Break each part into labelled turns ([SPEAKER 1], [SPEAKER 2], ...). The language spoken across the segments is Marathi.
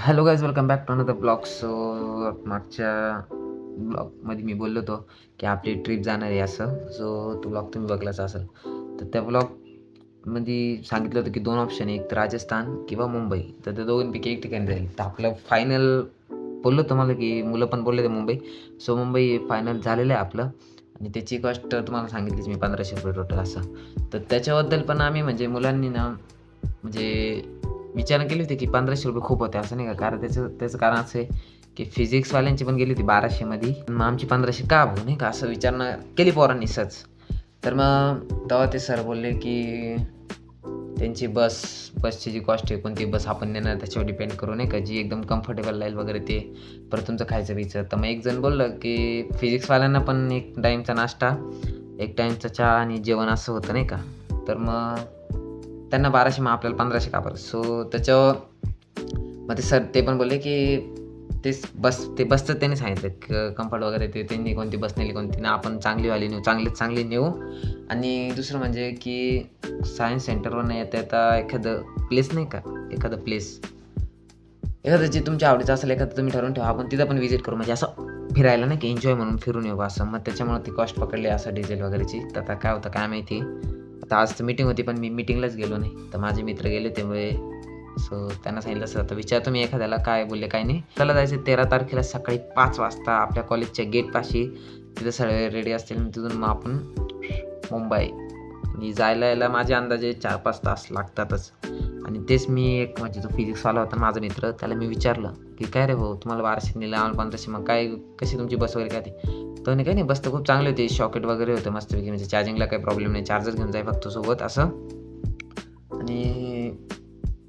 [SPEAKER 1] Hello guys, welcome back to another blog. So मागच्या ब्लॉगमध्ये मी बोललो होतो की आपली ट्रिप जाणार आहे असं. तो ब्लॉग तुम्ही बघलाच असेल. तर त्या ब्लॉगमध्ये सांगितलं होतं की दोन ऑप्शन आहे, एक तर राजस्थान किंवा मुंबई. तर त्या दोघांपैकी एक ठिकाणी जाईल. तर आपलं फायनल बोललो तुम्हाला की मुलं पण बोलले ते मुंबई. सो मुंबई फायनल झालेलं आहे आपलं. आणि त्याची कॉस्ट तुम्हाला सांगितलीच मी, 1500 रुपये टोटल असं. तर त्याच्याबद्दल पण आम्ही म्हणजे मुलांनी ना म्हणजे विचार केली होती की 1500 रुपये खूप होते असं नाही का. कारण त्याचं कारण असं आहे की फिजिक्सवाल्यांची पण गेली होती 1200 मध्ये. मग आमची 1500 का भाऊ नाही का, असं विचारणा केली पोरांनी सहज. तर मग तेव्हा ते सर बोलले की त्यांची बसची जी कॉस्ट आहे, कोणती बस आपण नेणार त्याच्यावर डिपेंड करू नाही का, जी एकदम कम्फर्टेबल राहील वगैरे ते. परत तुमचं खायचं पियचं. तर मग एक जण बोललं की फिजिक्सवाल्यांना पण एक टाईमचा नाश्ता, एक टाईमचा चहा आणि जेवण असं होतं नाही का. तर मग त्यांना 1200, मग आपल्याला 1500 का बरं. सो त्याच्यावर मग ते सर ते पण बोलले की बसचं त्यांनी सांगितलं कम्फर्ट वगैरे ते त्यांनी कोणती बस नेली कोणती ना, आपण चांगलीवाली नेऊ, चांगली नेऊ. आणि दुसरं म्हणजे की सायन्स सेंटरवर नाही येता एखादं प्लेस नाही का, एखादं जे तुमच्या आवडीचं असेल, एखादं तुम्ही ठरवून ठेवा, आपण तिथं पण व्हिजिट करू, म्हणजे असं फिरायला नाही की एन्जॉय म्हणून फिरून येऊ असं. मग त्याच्यामुळे ती कॉस्ट पकडली असं डिझेल वगैरेची. तर आता काय होतं काय माहिती. आता आज तर मीटिंग होती पण मी मीटिंगलाच गेलो नाही. तर माझे मित्र गेले त्यामुळे सो त्यांना सांगितलं असं. आता विचारतो मी एखाद्याला काय बोलले काय नाही. त्याला जायचं 13 तारखेला सकाळी 5 वाजता आपल्या कॉलेजच्या गेटपाशी. तिथं सगळे रेडी असतील. तिथून मग आपण मुंबई. आणि जायला यायला माझे अंदाजे 4-5 तास लागतातच. आणि तेच मी एक म्हणजे जो फिजिक्सवाला होता माझा मित्र, त्याला मी विचारलं की काय रे भाऊ, तुम्हाला 1200 नेलं, आम्हाला 1500, मग काय कशी तुमची बस वगैरे काय ते. तर नाही काही नाही, बस तर खूप चांगली होती, शॉकेट वगैरे होतं मस्तपैकी, म्हणजे चार्जिंगला काही प्रॉब्लेम नाही, चार्जर घेऊन जाय फक्त सोबत असं. आणि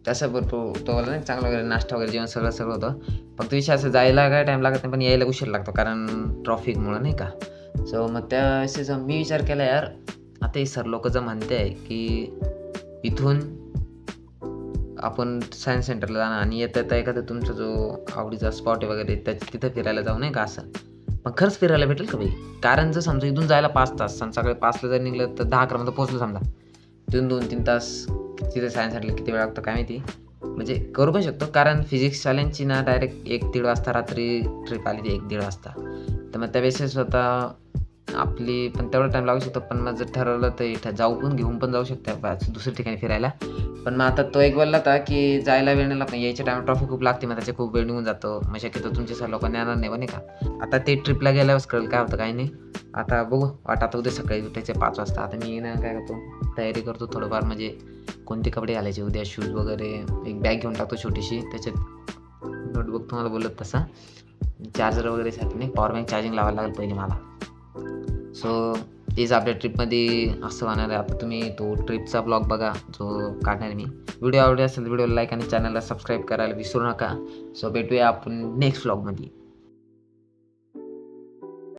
[SPEAKER 1] तसं भरपूर तो बोलला नाही, चांगलं वगैरे नाश्ता वगैरे जेवण सगळं होतं. फक्त विषय असं, जायला काय टाईम लागत नाही पण यायला उशीर लागतो कारण ट्रॉफिकमुळं नाही का. सो मग त्या वेळेस मी विचार केला यार, आता हे सर लोक जर म्हणते आहे की इथून आपण सायन्स सेंटरला जाणार आणि येता एखादा तुमचा जो आवडीचा स्पॉट आहे वगैरे तिथं फिरायला जाऊ नाही का असं. पण खरंच फिरायला भेटेल का भाई. कारण जर समजा इथून जायला 5 तास, सकाळी 5ला जर निघलं तर 10-11 पर्यंत पोहोचलो समजा. तिथून 2-3 तास तिथे सायन्स सेंटरला किती वेळ लागतो काय माहिती. म्हणजे करू पण शकतो कारण फिजिक्सवाल्यांची ना डायरेक्ट 1-1:30 वाजता रात्री ट्रिप आली ती 1-1:30 वाजता. तर मग त्या वेळेस स्वतः आपली पण तेवढा टाईम लागू शकतो. पण मग जर ठरवलं तर इथं घेऊन पण जाऊ शकते दुसऱ्या ठिकाणी फिरायला. पण मग आता तो एक बोलला होता की जायला वेळ नाही लागत, यायच्या टायमात ट्रॉफिक खूप लागते, मग त्याच्या खूप वेळ निघून जातो, मग शक्यतो तुमच्या सर लोकांनी येणार नाही नाही का. आता ते ट्रिपला गेल्यावर कळेल काय होतं काय नाही. आता बघू आता उद्या सकाळी उठायचे 5 वाजता. आता मी ना काय करतो, तयारी करतो थोडंफार, म्हणजे कोणते कपडे घालायचे उद्या, शूज वगैरे, एक बॅग घेऊन टाकतो छोटीशी, त्याच्यात नोटबुक तुम्हाला बोलत तसा, चार्जर वगैरेसाठी नाही, पॉवर बँक चार्जिंग लावायला लागेल पहिले मला. सो तेच आपल्या ट्रिपमध्ये असं होणार आहे. आता तुम्ही तो ट्रिपचा ब्लॉग बघा जो काढणार मी. व्हिडिओ आवडला असेल व्हिडिओला लाईक आणि चॅनलला सबस्क्राईब करायला विसरू नका. सो भेटूया आपण नेक्स्ट ब्लॉगमध्ये.